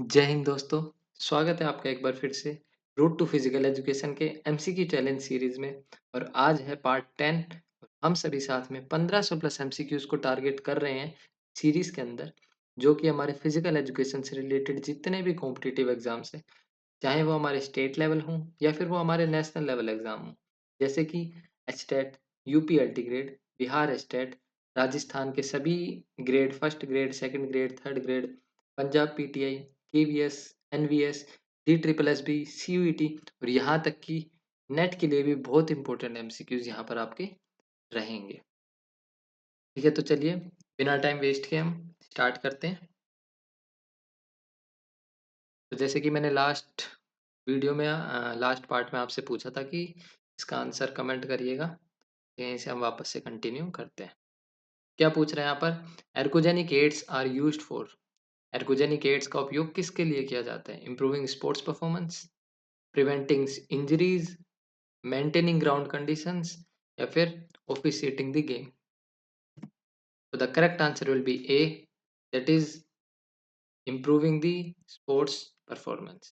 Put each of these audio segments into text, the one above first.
जय हिंद दोस्तों। स्वागत है आपका एक बार फिर से रूट टू फिजिकल एजुकेशन के एमसीक्यू चैलेंज सीरीज में। और आज है पार्ट 10। हम सभी साथ में 1500 प्लस एमसीक्यूज को टारगेट कर रहे हैं सीरीज के अंदर, जो कि हमारे फिजिकल एजुकेशन से रिलेटेड जितने भी कॉम्पिटिटिव एग्जाम्स हैं, चाहे वो हमारे स्टेट लेवल हों या फिर वो हमारे नेशनल लेवल एग्जाम हों, जैसे कि HTET, UP LT grade, Bihar STET, Rajasthan के सभी grade, first grade, second grade, third grade, Punjab PTI, KVS, NVS, D triple S B, CUET और यहाँ तक कि नेट के लिए भी बहुत इंपॉर्टेंट एमसीक्यूज यहाँ पर आपके रहेंगे। ठीक है, तो चलिए बिना टाइम वेस्ट किए हम स्टार्ट करते हैं। तो जैसे कि मैंने लास्ट वीडियो में लास्ट पार्ट में आपसे पूछा था कि इसका आंसर कमेंट करिएगा। यहीं से हम वापस से कंटिन्यू करते हैं। क्या पूछ रहे हैं यहाँ पर? Ergogenic aids are used for. Ergogenic aids का उपयोग किसके लिए किया जाता है? Improving sports performance, preventing injuries, maintaining ground conditions या फिर ऑफिशिएटिंग द गेम। तो the correct answer will be A, that is improving the sports performance.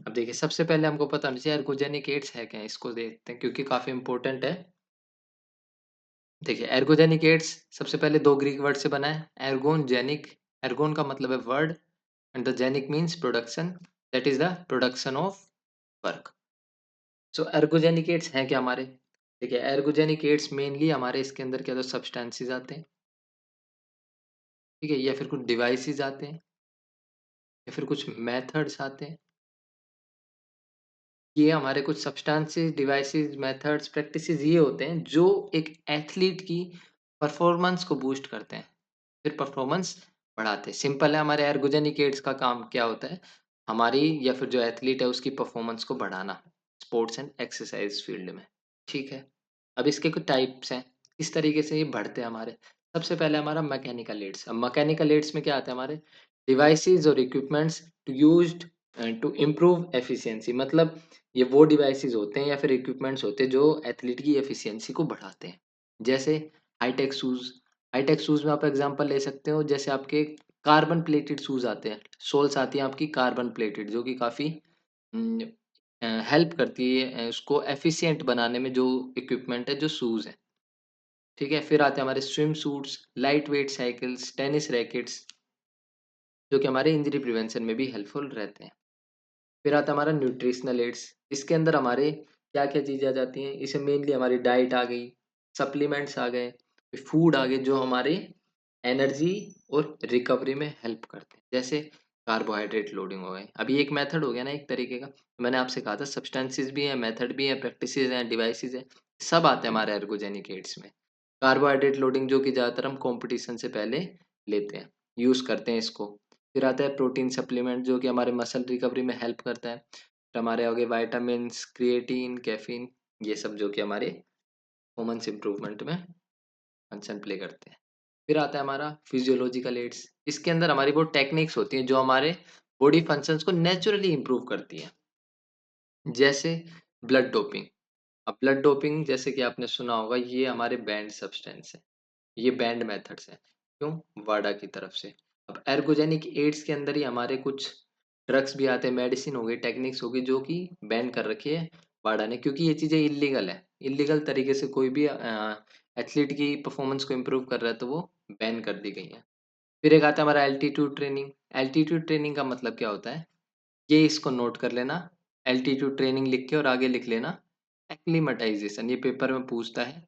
अब देखिए, सबसे पहले हमको पता होना चाहिए एर्गोजेनिक एड्स है क्या है, इसको देखते हैं क्योंकि काफी इंपॉर्टेंट है। देखिए, एर्गोजेनिक एड्स सबसे पहले दो ग्रीक वर्ड से बना है, एर्गोन जेनिक। एर्गोन का मतलब है word and the genic means production, that is the production of work. So ergogenic aids हैं क्या हमारे? देखिए, एर्गोजेनिक एड्स मेनली हमारे इसके अंदर क्या तो सब्सटेंसेस आते हैं, ठीक है, या फिर कुछ डिवाइसेस आते हैं या फिर कुछ मेथड्स आते हैं। ये हमारे कुछ सब्सटेंसेस, डिवाइसेस, मेथड्स, प्रैक्टिसेस ये होते हैं जो एक एथलीट की परफॉर्मेंस को बूस्ट करते हैं, फिर परफॉर्मेंस बढ़ाते हैं। सिंपल है, हमारे एर्गोजेनिक एड्स का काम क्या होता है? हमारी या फिर जो एथलीट है उसकी परफॉर्मेंस को बढ़ाना स्पोर्ट्स एंड एक्सरसाइज फील्ड में। ठीक है, अब इसके कुछ टाइप्स हैं, किस तरीके से ये बढ़ते हैं हमारे। सबसे पहले हमारा मैकेनिकल एड्स। अब मैकेनिकल एड्स में क्या आता है हमारे? डिवाइसेस और equipments to used to improve efficiency. मतलब ये वो डिवाइसेस होते हैं या फिर इक्विपमेंट्स होते हैं जो एथलीट की एफिशिएंसी को बढ़ाते हैं। जैसे हाईटेक शूज। हाईटेक शूज में आप एग्जांपल ले सकते हो, जैसे आपके कार्बन प्लेटेड शूज आते हैं, सोल्स आती हैं आपकी कार्बन प्लेटेड, जो कि काफी हेल्प करती है उसको एफिशिएंट बनाने में, जो इक्विपमेंट है, जो शूज है। ठीक है, फिर आते हैं हमारे swim suits, light weight cycles, tennis rackets, जो कि हमारे इंजरी प्रिवेंशन में भी हेल्पफुल रहते हैं। फिर आता है हमारा न्यूट्रिशनल एड्स। इसके अंदर हमारे क्या क्या चीज़ें आ जाती हैं? इसमें मेनली हमारी डाइट आ गई, सप्लीमेंट्स आ गए, फूड आ गए, जो हमारे एनर्जी और रिकवरी में हेल्प करते हैं। जैसे कार्बोहाइड्रेट लोडिंग हो गए, अभी एक मेथड हो गया ना एक तरीके का। मैंने आपसे कहा था सब्सटेंसेस भी हैं, मेथड भी हैं, प्रैक्टिसेस हैं, डिवाइसेस हैं, सब आते हैं हमारे एर्गोजेनिक एड्स में। कार्बोहाइड्रेट लोडिंग जो कि ज़्यादातर हम कॉम्पिटिशन से पहले लेते हैं, यूज़ करते हैं इसको। फिर आता है प्रोटीन सप्लीमेंट, जो कि हमारे मसल रिकवरी में हेल्प करता है। फिर हमारे हो गए विटामिन्स, क्रिएटिन, कैफीन, ये सब जो कि हमारे परफॉर्मेंस इंप्रूवमेंट में फंक्शन प्ले करते हैं। फिर आता है हमारा फिजियोलॉजिकल एड्स। इसके अंदर हमारी वो टेक्निक्स होती हैं जो हमारे बॉडी फंक्शंस को नेचुरली इंप्रूव करती हैं। जैसे ब्लड डोपिंग। अब ब्लड डोपिंग जैसे कि आपने सुना होगा, ये हमारे बैंड सब्सटेंस है, ये बैंड मेथड्स हैं। क्यों? वाडा की तरफ से। अब एर्गोजेनिक एड्स के अंदर ही हमारे कुछ ड्रग्स भी आते हैं, मेडिसिन हो गई, टेक्निक्स हो गई, जो कि बैन कर रखी है वाडा ने, क्योंकि ये चीज़ें इलीगल है। इलीगल तरीके से कोई भी एथलीट की परफॉर्मेंस को इम्प्रूव कर रहा है तो वो बैन कर दी गई है। फिर एक आता है हमारा एल्टीट्यूड ट्रेनिंग। एल्टीट्यूड ट्रेनिंग का मतलब क्या होता है? ये इसको नोट कर लेना, एल्टीट्यूड ट्रेनिंग लिख के और आगे लिख लेना एक्लीमेटाइजेशन। ये पेपर में पूछता है,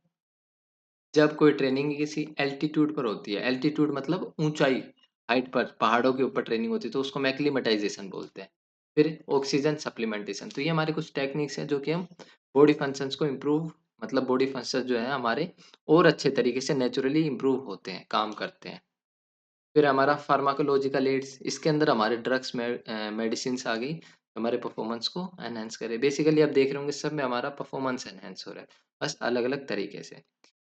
जब कोई ट्रेनिंग किसी एल्टीट्यूड पर होती है, एल्टीट्यूड मतलब ऊंचाई, हाइट पर, पहाड़ों के ऊपर ट्रेनिंग होती है, तो उसको हम एक्लीमेटाइजेशन बोलते हैं। फिर ऑक्सीजन सप्लीमेंटेशन। तो ये हमारे कुछ टेक्निक्स हैं जो कि हम बॉडी फंक्शंस को इम्प्रूव, मतलब बॉडी फंक्शन जो है हमारे और अच्छे तरीके से नेचुरली इम्प्रूव होते हैं, काम करते हैं। फिर हमारा फार्माकोलॉजिकल एड्स। इसके अंदर हमारे ड्रग्स में मेडिसिन आ गई, हमारे परफॉर्मेंस को एनहांस करे। बेसिकली आप देख रहे होंगे सब में हमारा परफॉर्मेंस एनहांस हो रहा है, बस अलग अलग तरीके से।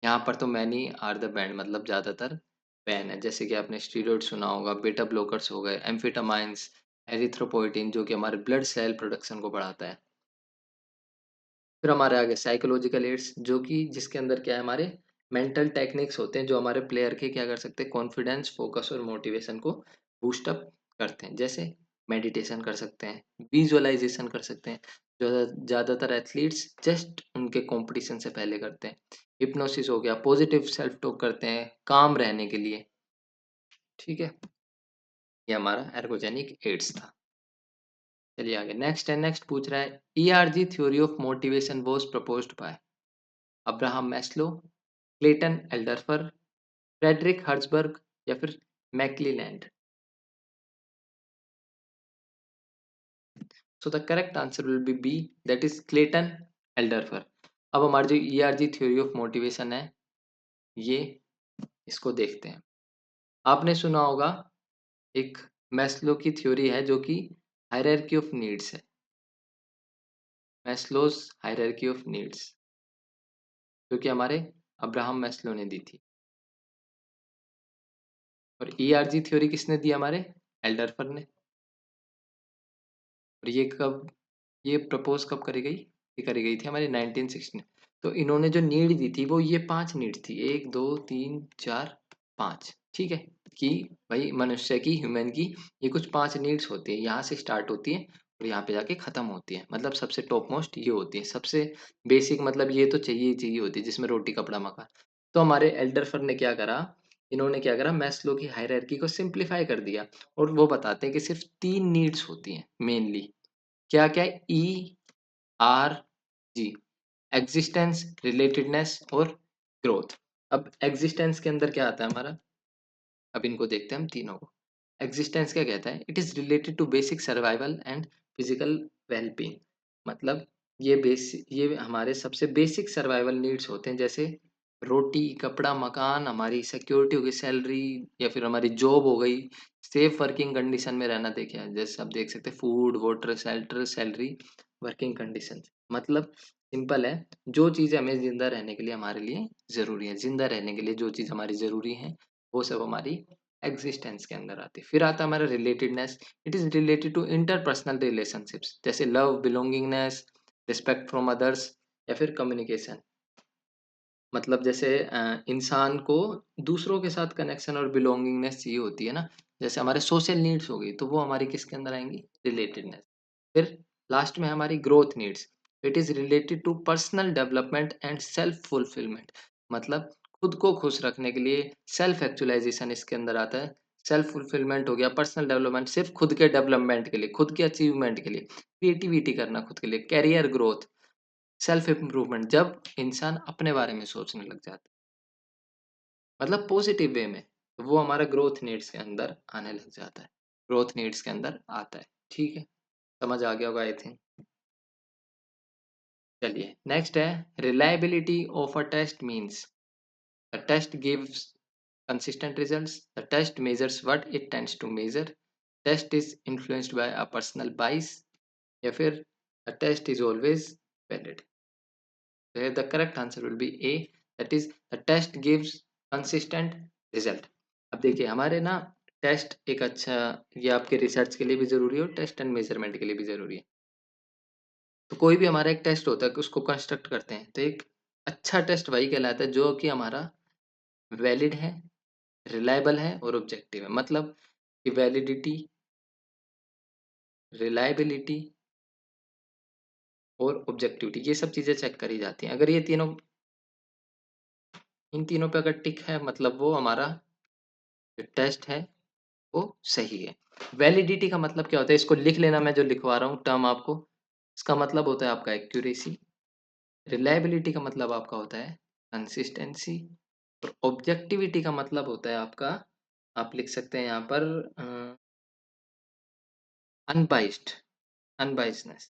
यहाँ पर तो मैनी आर द बैंड, मतलब ज़्यादातर बैन है। जैसे कि आपने स्टीरॉइड सुना होगा, बीटा ब्लॉकर्स हो गए, एम्फेटामाइंस, एरिथ्रोपोइटिन, जो कि हमारे ब्लड सेल प्रोडक्शन को बढ़ाता है। फिर हमारे आगे साइकोलॉजिकल एड्स, जो कि जिसके अंदर क्या है, हमारे मेंटल टेक्निक्स होते हैं जो हमारे प्लेयर के क्या कर सकते हैं, कॉन्फिडेंस, फोकस और मोटिवेशन को बूस्ट अप करते हैं। जैसे मेडिटेशन कर सकते हैं, विजुअलाइजेशन कर सकते हैं, जो ज़्यादातर एथलीट्स जस्ट उनके कॉम्पिटिशन से पहले करते हैं। हिप्नोसिस हो गया, पॉजिटिव सेल्फ टॉक करते हैं काम रहने के लिए। ठीक है, ये हमारा एर्गोजेनिक एड्स था। चलिए आगे, नेक्स्ट है, नेक्स्ट पूछ रहा है, ERG theory of motivation was proposed by Abraham Maslow, Clayton Alderfer, Frederick Herzberg या फिर McClelland. So the correct answer will be B, that is Clayton Alderfer. अब हमारी जो ईआरजी थ्योरी ऑफ मोटिवेशन है, ये इसको देखते हैं। आपने सुना होगा एक मैस्लो की थ्योरी है जो कि हायरार्की ऑफ नीड्स है, मैस्लोज हायरार्की ऑफ नीड्स, जो कि हमारे अब्राहम मैस्लो ने दी थी। और ईआरजी थ्योरी किसने दी? हमारे एल्डरफर ने। और ये प्रपोज कब करी गई? ये करी गई थी हमारी 1916। तो इन्होंने जो नीड दी थी वो ये 5 नीड थी, 1 2 3 4 5। ठीक है, कि भाई मनुष्य की, ह्यूमन की ये कुछ 5 नीड्स होती है, यहाँ से स्टार्ट होती है और यहाँ पे जाके खत्म होती है। मतलब सबसे टॉप मोस्ट ये होती है, सबसे बेसिक, मतलब ये तो चाहिए ही चाहिए होती है, जिसमें रोटी कपड़ा मकान। तो हमारे एल्डरफर ने क्या करा, इन्होंने क्या करा, मैस्लो की हायरार्की को सिंप्लीफाई कर दिया। और वो बताते हैं कि सिर्फ 3 नीड्स होती हैं मेनली। क्या क्या? E R G, existence, relatedness और ग्रोथ। अब एग्जिस्टेंस के अंदर क्या आता है हमारा, अब इनको देखते हैं हम तीनों को। एग्जिस्टेंस क्या कहता है? It is related to basic survival and physical wellbeing. मतलब ये हमारे सबसे बेसिक सर्वाइवल नीड्स होते हैं, जैसे रोटी कपड़ा मकान, हमारी सिक्योरिटी हो गई, सैलरी या फिर हमारी जॉब हो गई, सेफ वर्किंग कंडीशन में रहना। देखे हैं जैसे आप देख सकते हैं, food water shelter salary working condition. मतलब सिंपल है, जो चीज़ें हमें जिंदा रहने के लिए हमारे लिए ज़रूरी है, जिंदा रहने के लिए जो चीज़ हमारी ज़रूरी है वो सब हमारी एग्जिस्टेंस के अंदर आती है। फिर आता है हमारा relatedness. It is related to interpersonal relationships, जैसे love belongingness, respect from others या फिर कम्युनिकेशन। मतलब जैसे इंसान को दूसरों के साथ कनेक्शन और बिलोंगिंगनेस चाहिए होती है ना, जैसे हमारे सोशल नीड्स हो गई, तो वो हमारी किसके अंदर आएंगी? रिलेटेडनेस। फिर लास्ट में हमारी growth needs. It is related to personal development and self fulfilment. मतलब खुद को खुश रखने के लिए सेल्फ एक्चुअलाइजेशन इसके अंदर आता है। सेल्फ फुलफिलमेंट हो गया, पर्सनल डेवलपमेंट सिर्फ खुद के डेवलपमेंट के लिए, खुद के अचीवमेंट के लिए, क्रिएटिविटी करना खुद के लिए, कैरियर ग्रोथ, सेल्फ इम्प्रूवमेंट, जब इंसान अपने बारे में सोचने लग जाता है, मतलब पॉजिटिव वे में, तो वो हमारा ग्रोथ नीड्स के अंदर आने लग जाता है, ग्रोथ नीड्स के अंदर आता है। ठीक है, समझ आ गया होगा आई थिंक। चलिए नेक्स्ट है, reliability of a test means the test gives consistent results, the test measures what it tends to measure, test is influenced by a personal bias या फिर a test is always valid। Here the correct answer will be A, that is the test gives consistent result। अब देखिए हमारे ना test एक अच्छा, ये आपके रिसर्च के लिए भी जरूरी है और टेस्ट एंड मेजरमेंट के लिए भी जरूरी है। तो कोई भी हमारा एक टेस्ट होता है कि उसको कंस्ट्रक्ट करते हैं, तो एक अच्छा टेस्ट वही कहलाता है जो कि हमारा वैलिड है, रिलायबल है और ऑब्जेक्टिव है। मतलब कि वैलिडिटी, रिलायबिलिटी और ऑब्जेक्टिविटी, ये सब चीजें चेक करी जाती हैं। अगर ये तीनों, इन तीनों पे अगर टिक है, मतलब वो हमारा जो टेस्ट है वो सही है। वैलिडिटी का मतलब क्या होता है, इसको लिख लेना, मैं जो लिखवा रहा हूँ टर्म आपको, इसका मतलब होता है आपका एक्यूरेसी। रिलायबिलिटी का मतलब आपका होता है कंसिस्टेंसी। और ऑब्जेक्टिविटी का मतलब होता है आपका, आप लिख सकते हैं यहाँ पर अनबाइस्ड, अनबाइसनेस,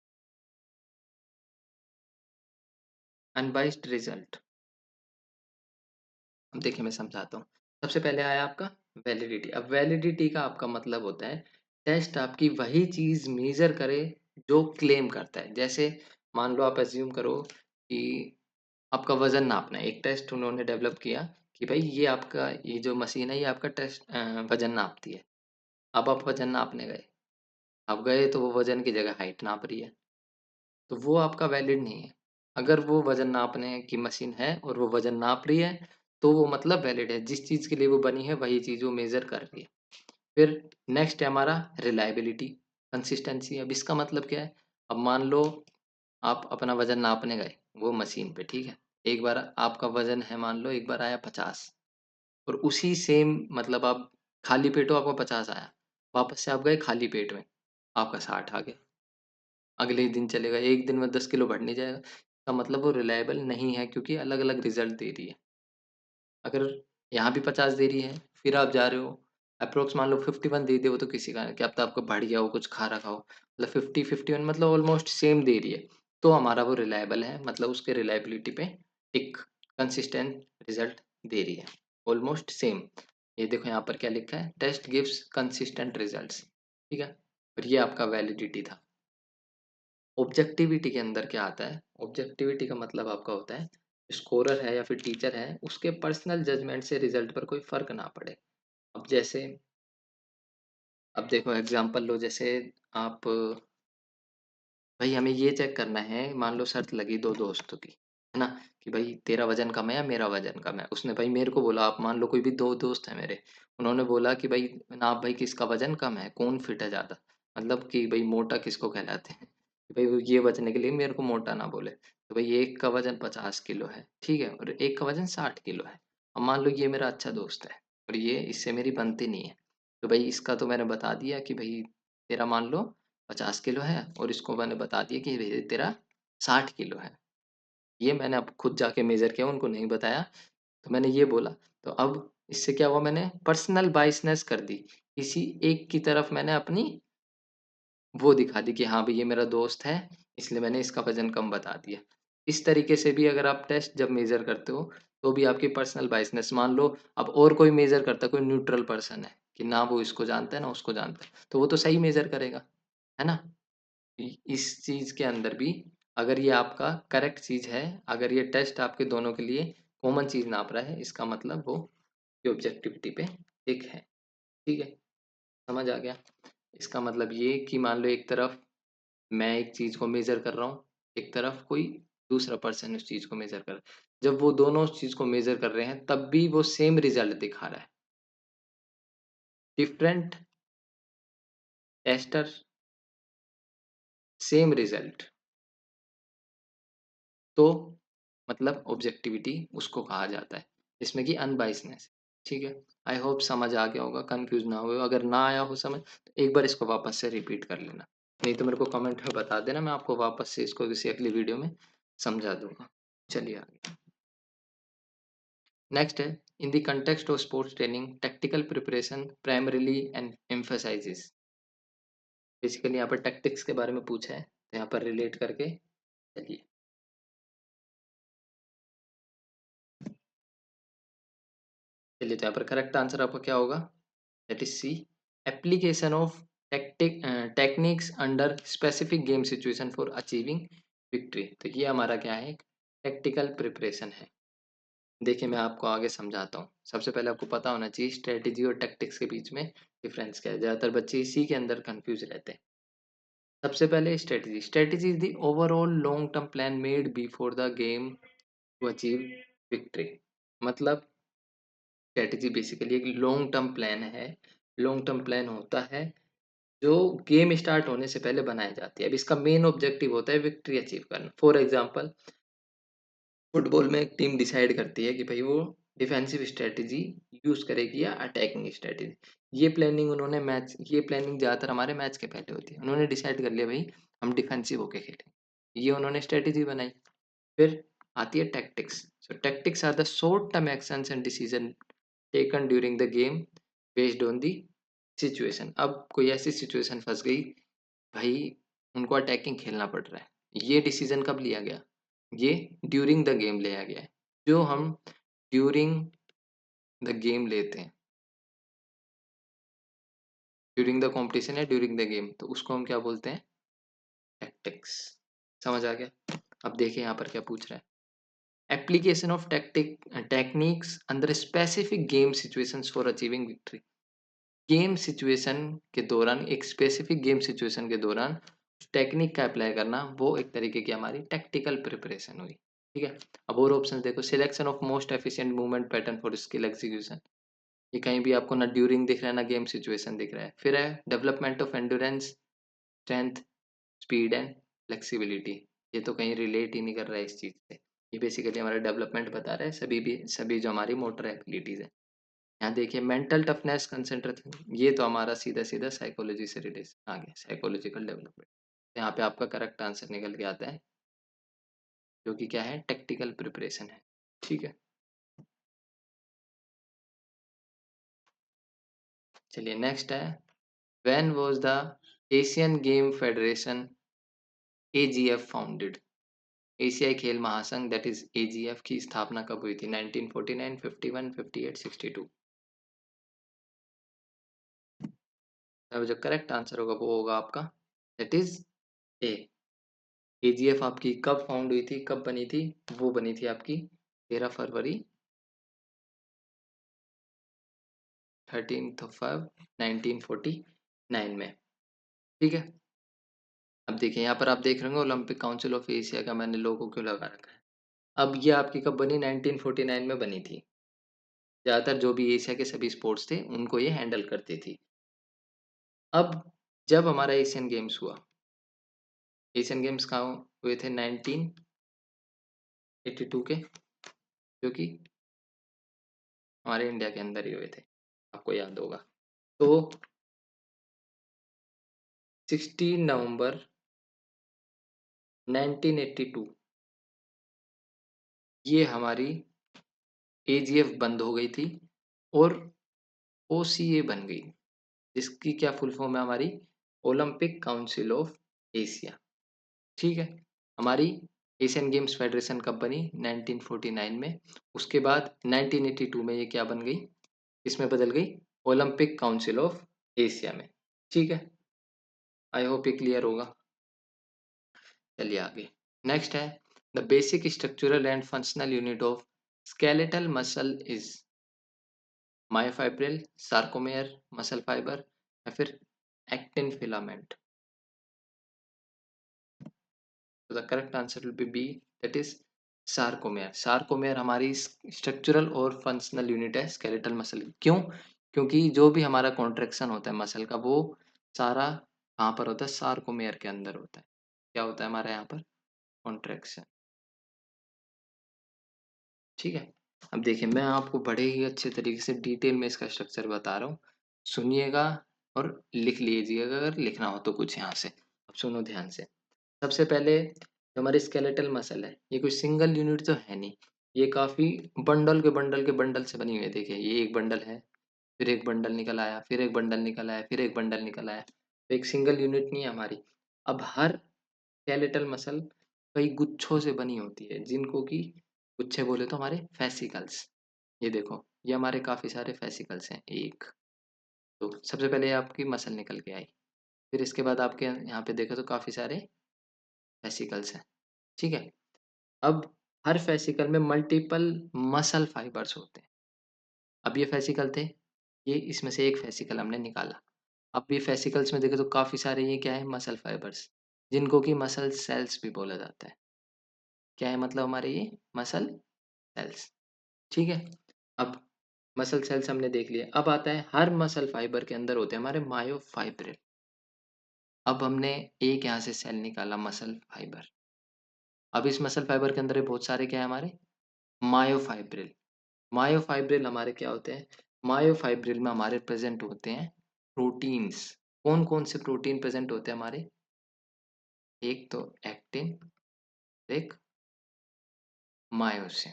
अनबाइस्ड रिजल्ट। अब देखिए मैं समझाता हूँ। सबसे पहले आया आपका वैलिडिटी। अब वैलिडिटी का आपका मतलब होता है टेस्ट आपकी वही चीज़ मेज़र करे जो क्लेम करता है। जैसे मान लो आप अज़्यूम करो कि आपका वज़न नापना है। एक टेस्ट उन्होंने डेवलप किया कि भाई ये आपका, ये जो मशीन है ये आपका वज़न नापती है। अब आप वज़न नापने गए। आप गए तो वो वज़न की जगह हाइट नाप रही है। तो वो आपका वैलिड नहीं है। अगर वो वज़न नापने की मशीन है और वो वज़न नाप रही है, तो वो मतलब वैलिड है। जिस चीज़ के लिए वो बनी है, वही चीज़ वो मेज़र कर रही है। फिर नेक्स्ट है हमारा रिलायबिलिटी। कंसिस्टेंसी। अब इसका मतलब क्या है? अब मान लो आप अपना वजन नापने गए वो मशीन पे, ठीक है? एक बार आपका वजन है, मान लो एक बार आया 50 और उसी सेम मतलब आप खाली पेट हो, आपका 50 आया, वापस से आप गए खाली पेट में, आपका 60 आ गया। अगले ही दिन चलेगा, एक दिन में 10 किलो बढ़ नहीं जाएगा। इसका मतलब वो रिलायबल नहीं है, क्योंकि अलग-अलग रिज़ल्ट दे रही है। अगर यहाँ भी 50 दे रही है, फिर आप जा रहे हो, अप्रॉक्स मान लो 51 दे दे, वो तो किसी का क्या पता आपको बढ़ गया हो, कुछ खा रखा हो, मतलब 50-51 मतलब ऑलमोस्ट सेम दे रही है, तो हमारा वो रिलायबल है, मतलब उसके रिलायबिलिटी पे टिक, कंसिस्टेंट रिजल्ट दे रही है, ऑलमोस्ट सेम। ये देखो यहाँ पर क्या लिखा है, टेस्ट गिव्स कंसिस्टेंट रिजल्ट्स, ठीक है? और ये आपका वैलिडिटी था। ऑब्जेक्टिविटी के अंदर क्या आता है? ऑब्जेक्टिविटी का मतलब आपका होता है, स्कोरर है या फिर टीचर है, उसके पर्सनल जजमेंट से रिजल्ट पर कोई फर्क ना पड़े। अब जैसे, अब देखो एग्जांपल लो, जैसे आप, भाई हमें ये चेक करना है, मान लो शर्त लगी दो दोस्तों की, है ना, कि भाई तेरा वजन कम है या मेरा वजन कम है। उसने भाई मेरे को बोला, आप मान लो कोई भी दो दोस्त हैं मेरे, उन्होंने बोला कि भाई नाप भाई किसका वजन कम है, कौन फिट है ज्यादा, मतलब कि भाई मोटा किसको कहलाते हैं, कि भाई वो ये बचने के लिए मेरे को मोटा ना बोले, तो भाई एक का वजन 50 किलो है, ठीक है, और एक का वजन 60 किलो है। अब मान लो ये मेरा अच्छा दोस्त है और ये इससे मेरी बनती नहीं है, तो भाई इसका तो मैंने बता दिया कि भाई तेरा मान लो 50 किलो है, और इसको मैंने बता दिया कि भैया तेरा 60 किलो है। ये मैंने अब खुद जाके मेजर किया, उनको नहीं बताया, तो मैंने ये बोला। तो अब इससे क्या हुआ, मैंने पर्सनल बाइसनेस कर दी, किसी एक की तरफ मैंने अपनी वो दिखा दी कि हाँ भाई ये मेरा दोस्त है, इसलिए मैंने इसका वजन कम बता दिया। इस तरीके से भी अगर आप टेस्ट जब मेजर करते हो, तो भी आपकी पर्सनल बाइसनेस, मान लो अब और कोई मेजर करता है, कोई न्यूट्रल पर्सन है कि ना वो इसको जानता है ना उसको जानता है, तो वो तो सही मेजर करेगा, है ना? इस चीज के अंदर भी, अगर ये आपका करेक्ट चीज है, अगर ये टेस्ट आपके दोनों के लिए कॉमन चीज नाप रहा है, इसका मतलब वो ऑब्जेक्टिविटी पे एक है, ठीक है? समझ आ गया? इसका मतलब ये कि मान लो एक तरफ मैं एक चीज को मेजर कर रहा हूँ, एक तरफ कोई दूसरा पर्सन उस चीज को मेजर कर रहा है, जब वो दोनों उस चीज को मेजर कर रहे हैं, तब भी वो सेम रिजल्ट दिखा रहा है। डिफरेंट टेस्टर, सेम रिजल्ट, तो मतलब ऑब्जेक्टिविटी उसको कहा जाता है, जिसमें कि अनबाइसनेस। ठीक है, आई होप समझ आ गया होगा, कंफ्यूज ना हुए। अगर ना आया हो समझ, तो एक बार इसको वापस से रिपीट कर लेना, नहीं तो मेरे को कमेंट में बता देना, मैं आपको वापस से इसको किसी अगली वीडियो में समझा दूंगा। चलिए आगे, नेक्स्ट है, in the context of sports training tactical preparation primarily and emphasises. Basically यहाँ पर टैक्टिक्स के बारे में पूछा है, तो यहाँ पर रिलेट करके चलिए। चलिए, तो यहाँ पर करेक्ट आंसर आपका क्या होगा? That is C, application of techniques under specific game situation for achieving victory. तो ये हमारा क्या है, एक टेक्टिकल प्रिपरेशन है। देखिए मैं आपको आगे समझाता हूँ। सबसे पहले आपको पता होना चाहिए स्ट्रेटेजी और टैक्टिक्स के बीच में डिफरेंस क्या है, ज्यादातर बच्चे इसी के अंदर कंफ्यूज रहते हैं। सबसे पहले strategy, strategy is the overall long term plan made before the game to achieve victory. मतलब स्ट्रेटेजी बेसिकली एक लॉन्ग टर्म प्लान है, लॉन्ग टर्म प्लान होता है जो गेम स्टार्ट होने से पहले बनाई जाती है। अब इसका मेन ऑब्जेक्टिव होता है विक्ट्री अचीव करना। फॉर एग्जांपल, फुटबॉल में एक टीम डिसाइड करती है कि भाई वो डिफेंसिव स्ट्रेटेजी यूज करेगी या अटैकिंग स्ट्रेटेजी। ये प्लानिंग उन्होंने मैच, ये प्लानिंग ज्यादातर हमारे मैच के पहले होती है। उन्होंने डिसाइड कर लिया भाई हम डिफेंसिव होके खेलेंगे, ये उन्होंने स्ट्रेटेजी बनाई। फिर आती है tactics. So tactics are the short term actions and decision taken during the game based on the situation. अब कोई ऐसी सिचुएशन फंस गई, भाई उनको अटैकिंग खेलना पड़ रहा है, ये डिसीजन कब लिया गया? ये ड्यूरिंग द गेम लिया गया है। जो हम ड्यूरिंग द गेम लेते हैं, ड्यूरिंग द कॉम्पिटिशन या ड्यूरिंग द गेम, तो उसको हम क्या बोलते हैं? टैक्टिक्स। समझ आ गया? अब देखिए यहाँ पर क्या पूछ रहा है, application of techniques under specific game situations for achieving victory. Game situation के दौरान, एक स्पेसिफिक गेम सिचुएशन के दौरान टेक्निक का अप्लाई करना, वो एक तरीके की हमारी टैक्टिकल प्रिपरेशन हुई। ठीक है, अब और ऑप्शन देखो, selection of most efficient movement pattern for skill execution. ये कहीं भी आपको ना ड्यूरिंग दिख रहा है ना गेम सिचुएशन दिख रहा है। फिर है development of endurance, strength, speed and flexibility. ये तो कहीं रिलेट ही नहीं कर रहा है इस चीज़ से। ये बेसिकली हमारा डेवलपमेंट बता रहा है सभी जो हमारी मोटर एबिलिटीज़ है। यहाँ देखिए मेंटल टफनेस, कंसंट्रेशन, ये तो हमारा सीधा-सीधा साइकोलॉजी से रिलेशन आ गया, साइकोलॉजिकल डेवलपमेंट। यहाँ पे आपका करेक्ट आंसर निकल के आता है, जो कि क्या है, टैक्टिकल प्रिपरेशन है। ठीक है? चलिए नेक्स्ट है, when was the Asian game federation AGF founded? एशियाई खेल महासंघ दैट इज़ एजीएफ की स्थापना कब हुई थी? 1949, 51, 58, 62? अब जो करेक्ट आंसर होगा वो होगा आपका दैट इज़ ए। केजीएफ आपकी कब फाउंड हुई थी, कब बनी थी? वो बनी थी आपकी 13 फरवरी 13th ऑफ Feb 1949 में। ठीक है? अब देखिए यहाँ पर आप देख रहे होंगे ओलंपिक काउंसिल ऑफ एशिया का मैंने लोगो क्यों लगा रखा है। अब ये आपकी कब बनी? 1949 में बनी थी। ज़्यादातर जो भी एशिया के सभी स्पोर्ट्स थे उनको ये हैंडल करती थी। अब जब हमारा एशियन गेम्स हुआ, एशियन गेम्स कहाँ हुए थे? 1982 के, जो कि हमारे इंडिया के अंदर ही हुए थे, आपको याद होगा। तो 16 नवंबर 1982 ये हमारी एजीएफ बंद हो गई थी और ओसीए बन गई, जिसकी क्या फुल फॉर्म है हमारी? Olympic council of Asia. ठीक है? हमारी एशियन गेम्स फेडरेशन कब बनी? 1949 में। उसके बाद 1982 में ये क्या बन गई? इसमें बदल गई ओलंपिक काउंसिल ऑफ एशिया में। ठीक है? आई होप ये क्लियर होगा। चलिए आगे। नेक्स्ट है, the basic structural and functional unit of skeletal muscle is? Myofibril, sarcomere, muscle fibre या फिर एक्टिन फिलामेंट? तो the correct answer will be B, that is sarcomere. Sarcomere हमारी स्ट्रक्चरल और फंक्शनल यूनिट है स्केलेटल मसल की। क्यों? क्योंकि जो भी हमारा कॉन्ट्रैक्शन होता है मसल का वो सारा कहाँ पर होता है? सार्कोमेयर के अंदर होता है। क्या होता है हमारे यहाँ पर? कॉन्ट्रैक्शन। ठीक है? अब देखिए मैं आपको बड़े ही अच्छे तरीके से डिटेल में इसका स्ट्रक्चर बता रहा हूँ। सुनिएगा और लिख लीजिएगा अगर लिखना हो तो कुछ यहाँ से। अब सुनो ध्यान से। सबसे पहले जो हमारी स्केलेटल मसल है, ये कोई सिंगल यूनिट तो है नहीं। ये काफ़ी बंडल के बंडल के बंडल से बनी हुई है। देखिए ये एक बंडल है, फिर एक बंडल निकल आया, फिर एक बंडल निकल आया, फिर एक बंडल निकल आया। तो एक सिंगल यूनिट नहीं है हमारी। अब हर स्केलेटल मसल कई गुच्छों से बनी होती है, जिनको कि गुच्छे बोले तो हमारे फेसिकल्स। ये देखो, ये हमारे काफ़ी सारे फेसिकल्स हैं। एक, तो सबसे पहले आपकी मसल निकल के आई। फिर इसके बाद आपके यहाँ पे देखो तो काफ़ी सारे फेसिकल्स हैं। ठीक है? अब हर फेसिकल में मल्टीपल मसल फाइबर्स होते हैं। अब ये फेसिकल थे, ये इसमें से एक फेसिकल हमने निकाला। अब ये फेसिकल्स में देखो तो काफ़ी सारे ये क्या है? मसल फाइबर्स, जिनको कि मसल सेल्स भी बोला जाता है। क्या है मतलब हमारे ये? Muscle cells. ठीक है? अब मसल सेल्स हमने देख लिए। अब आता है हर मसल फाइबर के अंदर होते हैं हमारे मायोफाइब्रिल। अब हमने एक यहाँ से सेल निकाला मसल फाइबर। अब इस मसल फाइबर के अंदर ये बहुत सारे क्या है हमारे? मायोफाइब्रिल। मायोफाइब्रिल हमारे क्या होते हैं? मायोफाइब्रिल में हमारे प्रेजेंट होते हैं प्रोटीन्स। कौन-कौन से प्रोटीन प्रेजेंट होते हैं हमारे? एक तो एक्टिन, एक मायोसिन।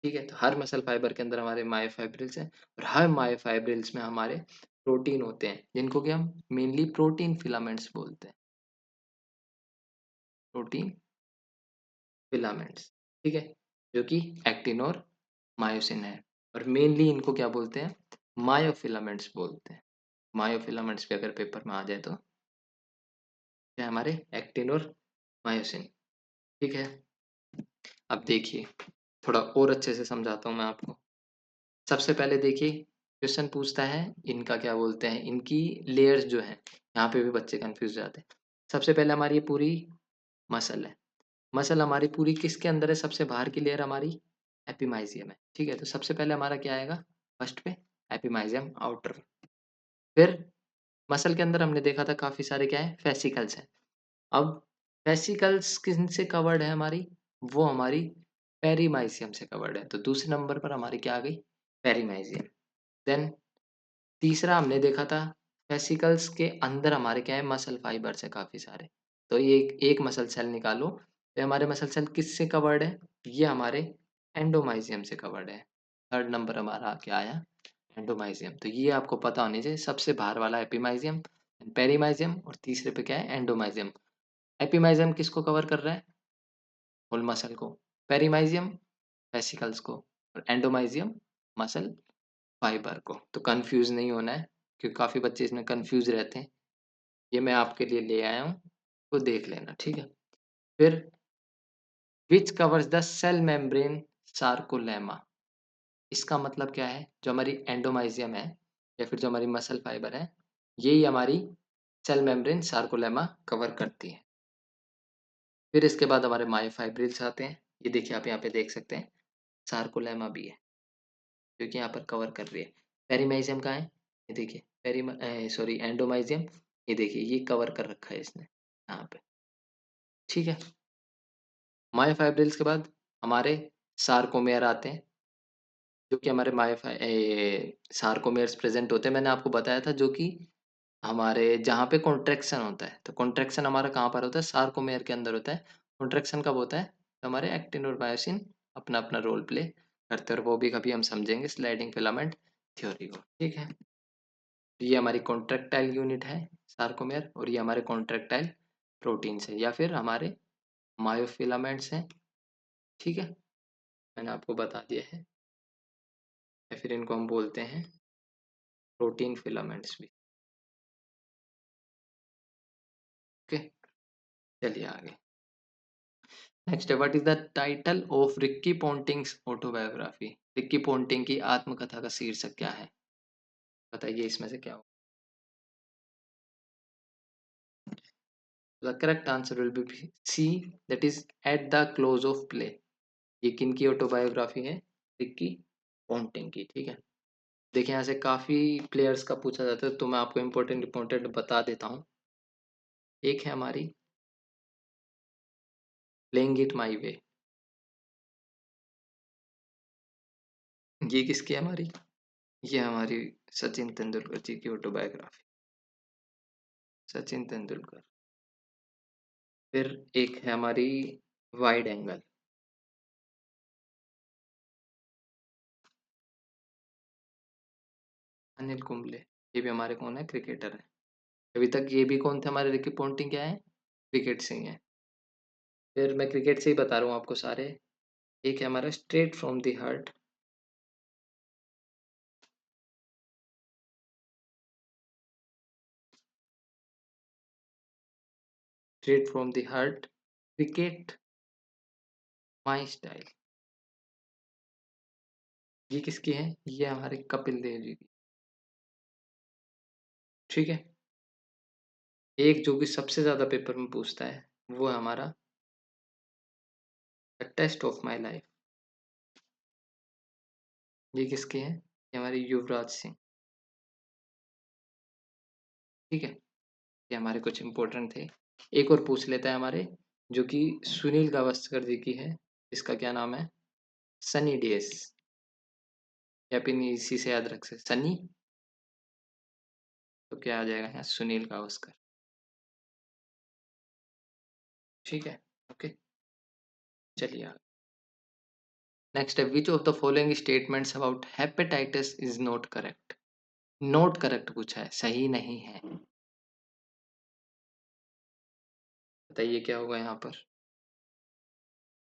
ठीक है? तो हर मसल फाइबर के अंदर हमारे मायोफाइब्रिल्स हैं और हर मायोफाइब्रिल्स में हमारे प्रोटीन होते हैं, जिनको कि हम मेनली प्रोटीन फिलामेंट्स बोलते हैं। Protein filaments. ठीक है? जो कि एक्टिन और मायोसिन है और मेनली इनको क्या बोलते हैं? मायोफिलामेंट्स बोलते हैं। मायोफिलामेंट्स पे अगर पेपर में आ जाए तो क्या है हमारे? एक्टिन और मायोसिन। ठीक है? अब देखिए थोड़ा और अच्छे से समझाता हूँ मैं आपको। सबसे पहले देखिए क्वेश्चन पूछता है इनका क्या बोलते हैं, इनकी लेयर्स जो हैं, यहाँ पे भी बच्चे कंफ्यूज हो जाते हैं। सबसे पहले हमारी ये पूरी मसल है। मसल हमारी पूरी किसके अंदर है? सबसे बाहर की लेयर हमारी एपिमाइजियम है। ठीक है? तो सबसे पहले हमारा क्या आएगा? फर्स्ट पे एपिमाइजियम आउटर। फिर मसल के अंदर हमने देखा था काफ़ी सारे क्या है वेसिकल्स हैं। अब वेसिकल्स किनसे कवर्ड है हमारी? वो हमारी पेरिमाइजियम से कवर्ड है। तो दूसरे नंबर पर हमारी क्या आ गई? पेरिमाइजियम। देन तीसरा हमने देखा था वेसिकल्स के अंदर हमारे क्या है मसल फाइबर्स है काफ़ी सारे। तो ये एक मसल सेल निकालो, तो हमारे मसल सेल किससे कवर्ड है? ये हमारे एंडोमाइजियम से कवर्ड है। थर्ड नंबर हमारा क्या आया? एंडोमाइजियम। तो ये आपको पता होनी चाहिए, सबसे बाहर वाला एपिमाइजियम, पेरिमाइजियम और तीसरे पे क्या है? एंडोमाइजियम। एपिमाइजियम किसको कवर कर रहा है? होल मसल को। पेरिमाइजियम वेसिकल्स को और एंडोमाइजियम मसल फाइबर को। तो कंफ्यूज नहीं होना है, क्योंकि काफ़ी बच्चे इसमें कंफ्यूज रहते हैं। ये मैं आपके लिए ले आया हूँ, तो देख लेना, ठीक है? फिर which covers the cell membrane sarcolemma. इसका मतलब क्या है? जो हमारी एंडोमाइजियम है या फिर जो हमारी मसल फाइबर है, यही हमारी सेल मेम्ब्रेन सार्कोलेमा कवर करती है। फिर इसके बाद हमारे मायोफाइब्रिल्स आते हैं। ये देखिए, आप यहाँ पे देख सकते हैं, सार्कोलेमा भी है जो कि यहाँ पर कवर कर रही है। पेरिमाइजियम कहाँ है? ये देखिए, सॉरी, एंडोमाइजियम। ये देखिए, ये कवर कर रखा है इसने यहाँ पे, ठीक है? मायोफाइब्रिल्स के बाद हमारे सार्कोमेयर आते हैं, जो कि हमारे सार्कोमेयर्स प्रेजेंट होते हैं। मैंने आपको बताया था, जो कि हमारे जहाँ पे कॉन्ट्रैक्शन होता है, तो कॉन्ट्रैक्शन हमारा कहाँ पर होता है? सार्कोमेयर के अंदर होता है। कॉन्ट्रैक्शन कब होता है? तो हमारे एक्टिन और मायोसिन अपना अपना रोल प्ले करते हैं, और वो भी कभी हम समझेंगे स्लाइडिंग फिलामेंट थ्योरी को, ठीक है? ये हमारी कॉन्ट्रैक्टाइल यूनिट है सार्कोमेयर, और ये हमारे कॉन्ट्रैक्टाइल प्रोटीन्स है या फिर हमारे मायोफिलामेंट्स हैं, ठीक है? मैंने आपको बता दिया है, या फिर इनको हम बोलते हैं प्रोटीन फिलामेंट्स भी। ओके, चलिए आगे। नेक्स्ट है, what is the title of Ricky Ponting's autobiography? Ricky Ponting की आत्मकथा का शीर्षक क्या है? बताइए इसमें से क्या हो? The correct answer will be C, that is at the close of play. ये किन की ऑटोबायोग्राफी है? रिक्की पोंटिंग की, ठीक है? देखिए, यहाँ से काफी प्लेयर्स का पूछा जाता है, तो मैं आपको इम्पोर्टेंट इम्पोर्टेंट बता देता हूँ। एक है हमारी प्लेइंग इट माई वे। ये किसकी है हमारी? ये हमारी सचिन तेंदुलकर जी की ऑटोबायोग्राफी। सचिन तेंदुलकर। फिर एक है हमारी वाइड एंगल। अनिल कुंबले। ये भी हमारे कौन है? क्रिकेटर है। अभी तक ये भी कौन थे हमारे? रिकी पॉन्टिंग क्या है? क्रिकेट से ही है। फिर मैं क्रिकेट से ही बता रहा हूँ आपको सारे। एक है हमारा straight from the heart. Straight from the heart, cricket my style. ये किसकी है? ये हमारे कपिल देव जी की, ठीक है? एक जो कि सबसे ज्यादा पेपर में पूछता है, वो है हमारा the test of my life. ये किसके हैं? ये हमारे युवराज सिंह, ठीक है? ये हमारे कुछ इंपॉर्टेंट थे। एक और पूछ लेता है हमारे, जो कि सुनील गावस्कर जी की है। इसका क्या नाम है? सनी डेज। या फिर इसी से याद रख सकते सनी। तो क्या आ जाएगा यहाँ? सुनील गावस्कर, ठीक है? ओके, चलिए आगे। नेक्स्ट है, which of the following statements about hepatitis is not correct? Not correct पूछा है, सही नहीं है। बताइए क्या होगा यहाँ पर?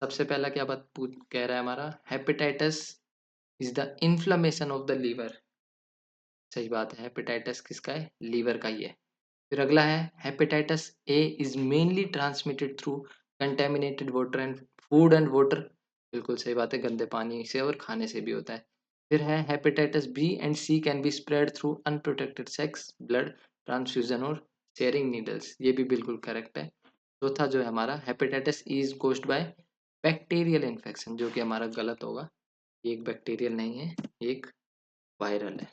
सबसे पहला क्या बात पूछ कह रहा है हमारा? Hepatitis is the inflammation of the liver. सही बात है, हेपेटाइटिस किसका है? लीवर का ही है। फिर अगला है, hepatitis A is mainly transmitted through contaminated water and food and water. बिल्कुल सही बात है, गंदे पानी से और खाने से भी होता है। फिर है, hepatitis B and C can be spread through unprotected sex, blood transfusion और शेयरिंग नीडल्स। ये भी बिल्कुल करेक्ट है। चौथा जो है हमारा, hepatitis E is caused by bacterial infection, जो कि हमारा गलत होगा। ये एक बैक्टीरियल नहीं है, एक वायरल है।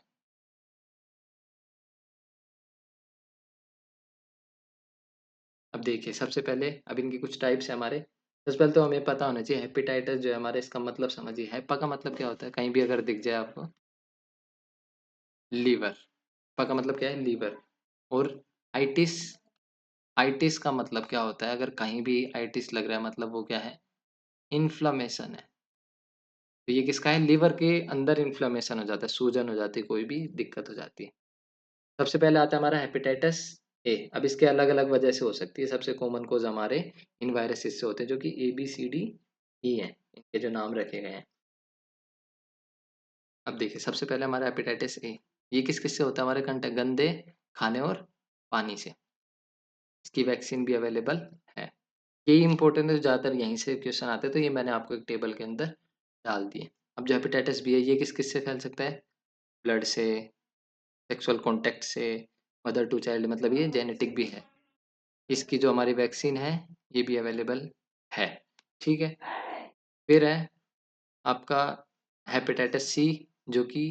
अब देखिए सबसे पहले अब इनकी कुछ टाइप्स है हमारे। सबसे पहले तो हमें पता होना चाहिए हेपेटाइटिस जो है हमारे, इसका मतलब समझिए। हेपा का मतलब क्या होता है? कहीं भी अगर दिख जाए आपको, लीवर। हेपा का मतलब क्या है? लीवर। और आइटिस, आइटिस का मतलब क्या होता है? अगर कहीं भी आइटिस लग रहा है मतलब वो क्या है? इन्फ्लेमेशन है। तो ये किसका है? लीवर के अंदर इन्फ्लेमेशन हो जाता है, सूजन हो जाती है, कोई भी दिक्कत हो जाती है। सबसे पहले आता है हमारा हेपेटाइटिस ए। अब इसके अलग-अलग वजह से हो सकती है। सबसे कॉमन कॉज़ हमारे इन वायरसेस से होते हैं जो कि ए, बी, सी, डी, ई हैं। इनके जो नाम रखे गए हैं। अब देखिए सबसे पहले हमारा हेपेटाइटिस ए। ये किस-किस से होता है? हमारे गंदे खाने और पानी से। इसकी वैक्सीन भी अवेलेबल है। यही इम्पोर्टेंट है, ज़्यादातर यहीं से क्वेश्चन आते हैं, तो ये मैंने आपको एक टेबल के अंदर डाल दिए। अब जो हेपेटाइटिस बी है ये किस-किस से फैल सकता है? ब्लड से, सेक्सुअल कॉन्टैक्ट से, मदर टू चाइल्ड, मतलब ये जेनेटिक भी है। इसकी जो हमारी वैक्सीन है ये भी अवेलेबल है। ठीक है। फिर है आपका हेपेटाइटिस सी, जो कि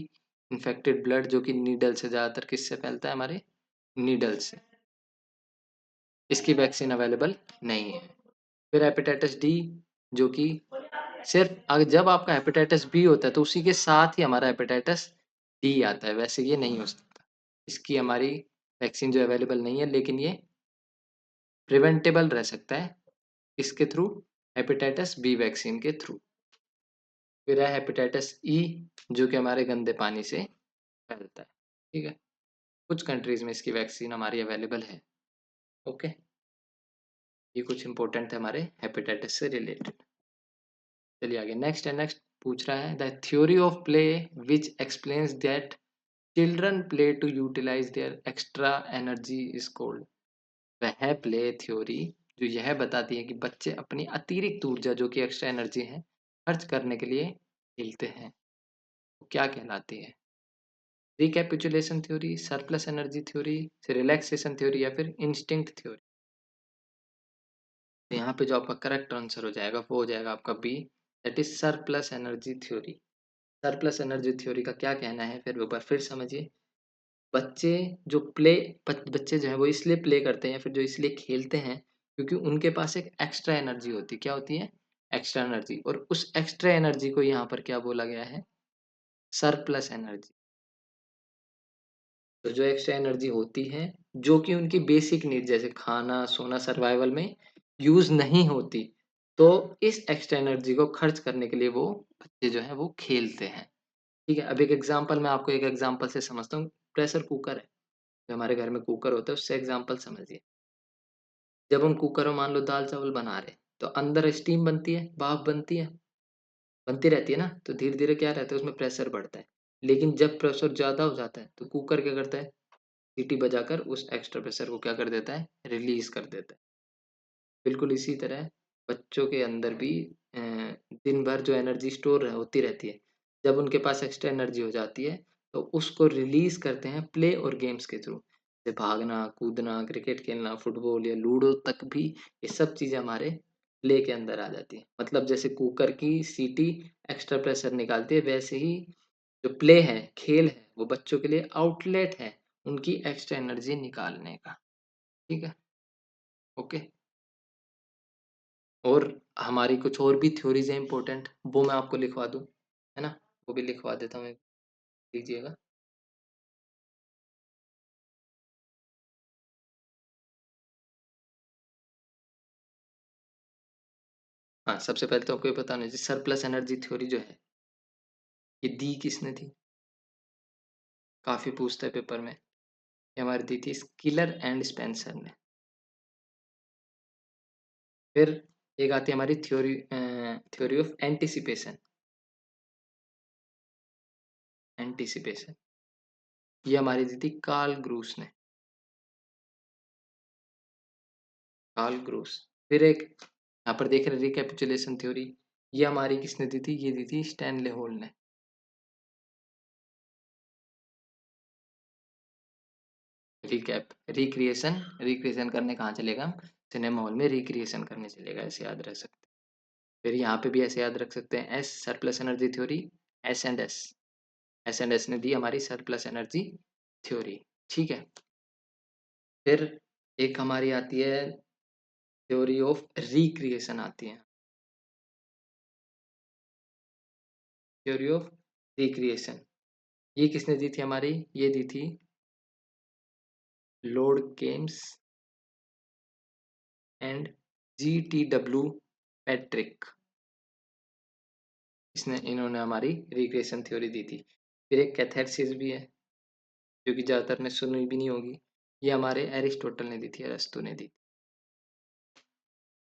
इन्फेक्टेड ब्लड, जो कि नीडल से, ज़्यादातर किससे फैलता है? हमारे नीडल से। इसकी वैक्सीन अवेलेबल नहीं है। फिर हेपेटाइटिस डी, जो कि सिर्फ जब आपका हेपेटाइटिस बी होता है तो उसी के साथ ही हमारा हेपेटाइटिस डी आता है, वैसे ये नहीं हो सकता। इसकी हमारी वैक्सीन जो अवेलेबल नहीं है, लेकिन ये प्रिवेंटेबल रह सकता है। इसके थ्रू? हेपेटाइटिस बी वैक्सीन के थ्रू। फिर है हेपेटाइटिस ई, जो कि हमारे गंदे पानी से फैलता है। ठीक है। कुछ कंट्रीज में इसकी वैक्सीन हमारी अवेलेबल है। ओके। ये कुछ इंपॉर्टेंट है हमारे हेपेटाइटिस से रिलेटेड। चलिए आगे। नेक्स्ट पूछ रहा है the theory of play which explains that children play to utilise their extra energy is called. वह प्ले थ्योरी जो यह बताती है कि बच्चे अपनी अतिरिक्त ऊर्जा, जो कि एक्स्ट्रा एनर्जी है, खर्च करने के लिए खेलते हैं, वो क्या कहलाती है? Recapitulation theory, surplus energy theory, relaxation theory, या फिर इंस्टिंक्ट थ्योरी। तो यहाँ पे जो आपका करेक्ट आंसर हो जाएगा वो हो जाएगा आपका B, that is surplus energy theory. Surplus energy theory का क्या कहना है? फिर एक बार फिर समझिए। बच्चे जो प्ले बच्चे जो है वो इसलिए प्ले करते हैं या फिर जो इसलिए खेलते हैं क्योंकि उनके पास एक एक्स्ट्रा एनर्जी होती है। क्या होती है? Extra energy. और उस एक्स्ट्रा एनर्जी को यहाँ पर क्या बोला गया है? Surplus energy. तो जो एक्स्ट्रा एनर्जी होती है, जो कि उनकी बेसिक नीड जैसे खाना, सोना, सर्वाइवल में यूज़ नहीं होती, तो इस एक्स्ट्रा एनर्जी को खर्च करने के लिए वो बच्चे जो हैं वो खेलते हैं। ठीक है? अब एक एग्ज़ाम्पल मैं आपको एक एग्ज़ाम्पल से समझता हूँ। प्रेशर कुकर है, जो हमारे घर में कुकर होता है उससे एग्ज़ाम्पल समझिए। जब हम कुकर में मान लो दाल-चावल बना रहे हैं, तो अंदर स्टीम बनती है, भाप बनती है, बनती रहती है ना? तो धीरे-धीरे क्या रहता है उसमें प्रेशर बढ़ता है। लेकिन जब प्रेशर ज़्यादा हो जाता है, तो कुकर क्या करता है? सीटी बजाकर उस एक्स्ट्रा प्रेशर को क्या कर देता है? रिलीज़ कर देता है। बिल्कुल इसी तरह बच्चों के अंदर भी दिन भर जो एनर्जी स्टोर होती रहती है, जब उनके पास एक्स्ट्रा एनर्जी हो जाती है, तो उसको रिलीज़ करते हैं प्ले और गेम्स के थ्रू। जैसे भागना, कूदना, क्रिकेट खेलना, फुटबॉल या लूडो तक भी ये सब चीज़ें हमारे प्ले के अंदर आ जाती हैं। मतलब जैसे कुकर की सीटी एक्स्ट्रा प्रेशर निकालती है, वैसे ही जो प्ले है, खेल है, वो बच्चों के लिए आउटलेट है, उनकी एक्स्ट्रा एनर्जी निकालने का। ठीक है? ओके। और हमारी कुछ और भी थ्योरीज़ हैं इम्पोर्टेंट, वो मैं आपको लिखवा दूँ, है ना? वो भी लिखवा देता हूँ, एक लीजिएगा। हाँ, सबसे पहले तो आपको ये पता होना चाहिए सरप्लस एनर्जी थ्योरी जो है, ये दी किसने थी? काफ़ी पूछता है पेपर में। ये हमारी दी थी स्किलर एंड स्पेंसर ने। फिर एक आती है हमारी थ्योरी ऑफ एंटिसिपेशन। एंटिसिपेशन ये हमारी दी थी कार्ल ग्रूस ने। Karl Groos. फिर एक यहाँ पर देख रहे हैं रिकैपिचुलेशन थ्योरी, ये हमारी किसने दी थी? ये दी थी स्टैनले होल ने। रिकैप, रिक्रिएशन, रिक्रिएशन करने कहाँ चलेगा हम? सिनेमा हॉल में रिक्रिएशन करने चलेगा, ऐसे याद रख सकते हैं। फिर यहाँ पे भी ऐसे याद रख सकते हैं, S surplus energy theory, S and S. S and S ने दी हमारी सरप्लस एनर्जी थ्योरी। ठीक है। फिर एक हमारी आती है थ्योरी ऑफ रिक्रिएशन आती है। थ्योरी ऑफ रिक्रिएशन ये किसने दी थी हमारी? ये दी थी Lord Kemps and GTW Patrick. इन्होंने हमारी रिक्रिएशन थ्योरी दी थी। फिर एक कैथेसिस भी है जो कि ज्यादातर ने सुनी भी नहीं होगी, ये हमारे एरिस्टोटल ने दी थी, अरस्तु ने दी थी।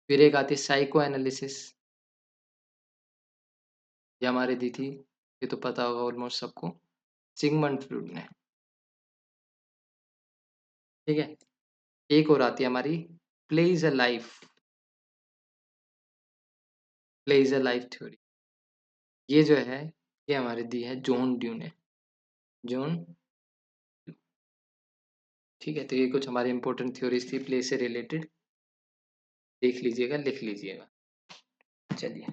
फिर एक आती है साइको एनालिसिस, ये हमारे दी थी, ये तो पता होगा ऑलमोस्ट सबको, सिगमंड फ्रूड ने। ठीक है, एक और आती है हमारी play is a life, play is a life theory. ये जो है ये हमारे दी है जॉन ड्यू ने, जॉन। ठीक है, तो ये कुछ हमारी इंपॉर्टेंट थ्योरीज थी प्ले से रिलेटेड, देख लीजिएगा, लिख लीजिएगा। चलिए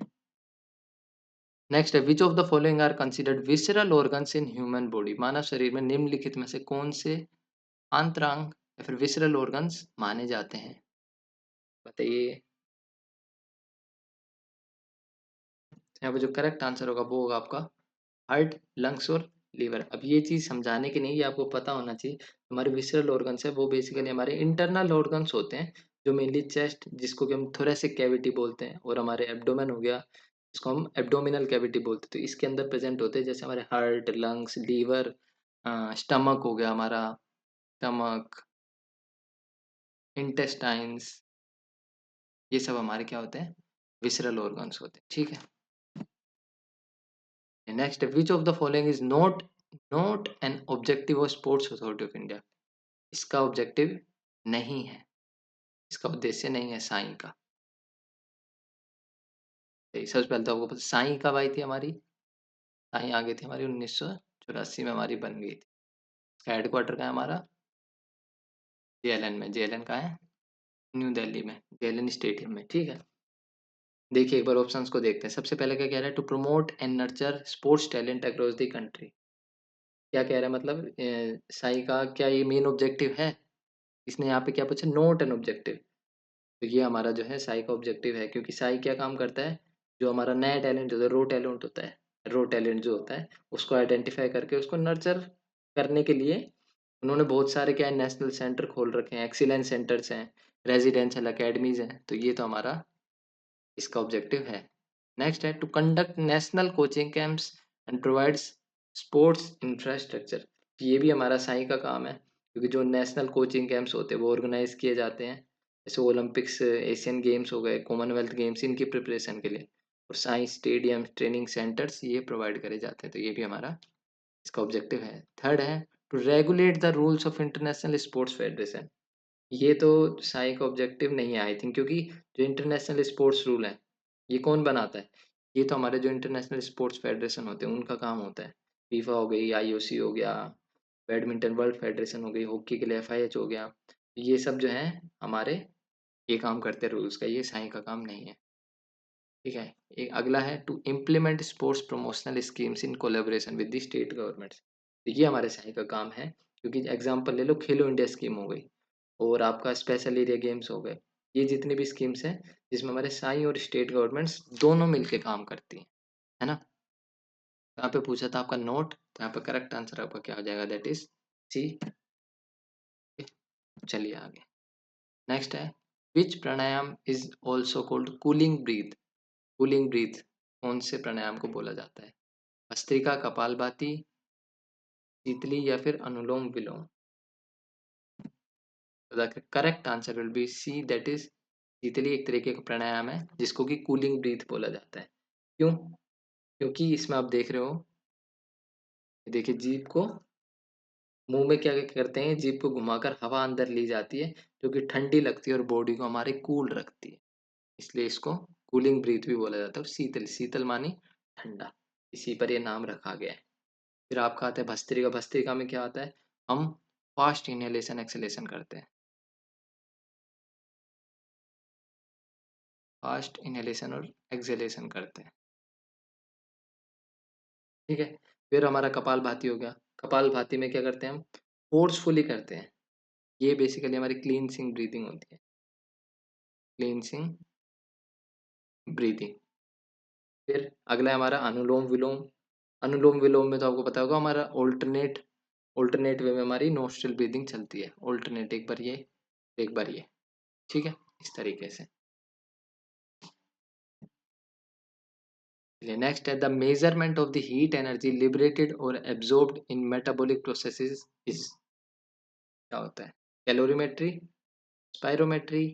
नेक्स्ट है, which of the following are considered visceral organs in human body. मानव शरीर में निम्नलिखित में से कौन से आंतरांग या फिर विसरल ऑर्गन्स माने जाते हैं, बताइए। यहाँ पे जो करेक्ट आंसर होगा वो होगा आपका हार्ट, लंग्स और लीवर। अब ये चीज समझाने की नहीं, ये आपको पता होना चाहिए। हमारे विसरल ऑर्गन्स है वो बेसिकली हमारे इंटरनल ऑर्गन्स होते हैं, जो मेनली चेस्ट, जिसको कि हम थोरेसिक कैविटी बोलते हैं, और हमारे एब्डोमेन हो गया, जिसको हम एब्डोमिनल कैविटी बोलते हैं, तो इसके अंदर प्रेजेंट होते हैं, जैसे हमारे हार्ट, लंग्स, लीवर, स्टमक हो गया हमारा, स्टमक, इंटेस्टाइन्स, ये सब हमारे क्या होते हैं, विसरल ऑर्गन्स होते हैं। ठीक है, next, which of the following is not not an objective of sports authority of India. इसका ऑब्जेक्टिव नहीं है, इसका उद्देश्य नहीं है साई का। तो सबसे पहले तो आपको पता साई कब आई थी हमारी, साई आ गई थी हमारी 1984 में हमारी बन गई थी। इसका हेडक्वार्टर कहाँ है हमारा, JLN में। JLN कहाँ है, न्यू दिल्ली में, JLN स्टेडियम में। ठीक है, देखिए एक बार ऑप्शंस को देखते हैं। सबसे पहले क्या कह रहा है, to promote and nurture sports talent across the country. क्या कह रहा है, मतलब साई का क्या ये मेन ऑब्जेक्टिव है? इसने यहाँ पे क्या पूछा, नॉट एन ऑब्जेक्टिव। तो ये हमारा जो है साई का ऑब्जेक्टिव है, क्योंकि साई क्या काम करता है, जो हमारा नया टैलेंट होता है, रो टैलेंट होता है, रो टैलेंट जो होता है उसको आइडेंटिफाई करके उसको नर्चर करने के लिए उन्होंने बहुत सारे क्या है नेशनल सेंटर खोल रखे हैं, एक्सीलेंस सेंटर्स हैं, रेजिडेंशियल अकेडमीज हैं, तो ये तो हमारा इसका ऑब्जेक्टिव है। नेक्स्ट है, to conduct national coaching camps and provides sports infrastructure. ये भी हमारा साई का काम है, क्योंकि जो नेशनल कोचिंग कैंप्स होते हैं वो ऑर्गेनाइज किए जाते हैं, जैसे ओलंपिक्स, एशियन गेम्स हो गए, कॉमनवेल्थ गेम्स, इनकी प्रिपरेशन के लिए, और साई स्टेडियम, ट्रेनिंग सेंटर्स ये प्रोवाइड करे जाते हैं, तो ये भी हमारा इसका ऑब्जेक्टिव है। थर्ड है, to regulate the rules of international sports federation. ये तो साई का ऑब्जेक्टिव नहीं है आई थिंक, क्योंकि जो इंटरनेशनल स्पोर्ट्स रूल है ये कौन बनाता है, ये तो हमारे जो इंटरनेशनल स्पोर्ट्स फेडरेशन होते हैं उनका काम होता है। फीफा हो गई, IOC हो गया, बैडमिंटन वर्ल्ड फेडरेशन हो गई, हॉकी के लिए FIH हो गया, ये सब जो है हमारे ये काम करते हैं रूल्स का, ये साई का काम नहीं है। ठीक है, एक अगला है, to implement sports promotional schemes in collaboration with the state governments. ये हमारे साई का काम है, क्योंकि एग्जाम्पल ले लो, खेलो इंडिया स्कीम हो गई और आपका स्पेशल एरिया गेम्स हो गए, ये जितनी भी स्कीम्स हैं जिसमें हमारे साई और स्टेट गवर्नमेंट्स दोनों मिलके काम करती हैं, है ना। यहाँ पे पूछा था आपका नोट, तो यहाँ पे करेक्ट आंसर आपका क्या हो जाएगा, दैट इज सी। चलिए आगे, नेक्स्ट है, which pranayama is also called cooling breath. Cooling breath कौन से प्राणायाम को बोला जाता है, भस्त्रिका, कपालभाति, शीतली या फिर Anulom Vilom. The correct answer will be C, that is Sheetali. एक तरीके का प्राणायाम है जिसको कि कूलिंग ब्रीथ बोला जाता है। क्यों? क्योंकि इसमें आप देख रहे हो, देखिए जीभ को, मुंह में क्या करते हैं, जीभ को घुमाकर हवा अंदर ली जाती है, जो कि ठंडी लगती है और बॉडी को हमारे कूल रखती है, इसलिए इसको कूलिंग ब्रीथ भी बोला जाता है। और शीतल, शीतल मानी ठंडा, इसी पर ये नाम रखा गया है। फिर आपका आता है भस्त्रिका। भस्त्रिका में क्या आता है, हम फास्ट इनहेलेशन एक्सहेलेशन करते हैं, फास्ट इनहेलेशन और एक्सहेलेशन करते हैं। ठीक है, फिर हमारा कपालभाति हो गया। कपालभाति में क्या करते हैं हम, फोर्सफुली करते हैं, ये बेसिकली हमारी क्लींसिंग ब्रीदिंग होती है। Cleansing, breathing. फिर अगला है हमारा अनुलोम विलोम। अनुलोम विलोम में तो आपको पता होगा हमारा ऑल्टरनेट वे में हमारी नोस्ट्रल ब्रीदिंग चलती है। ऑल्टरनेट, एक बार ये, एक बार ये, ठीक है, इस तरीके से। नेक्स्ट है the measurement of the heat energy liberated और absorbed in metabolic processes is, क्या होता है? कैलोरीमेट्री, स्पायरोमेट्री,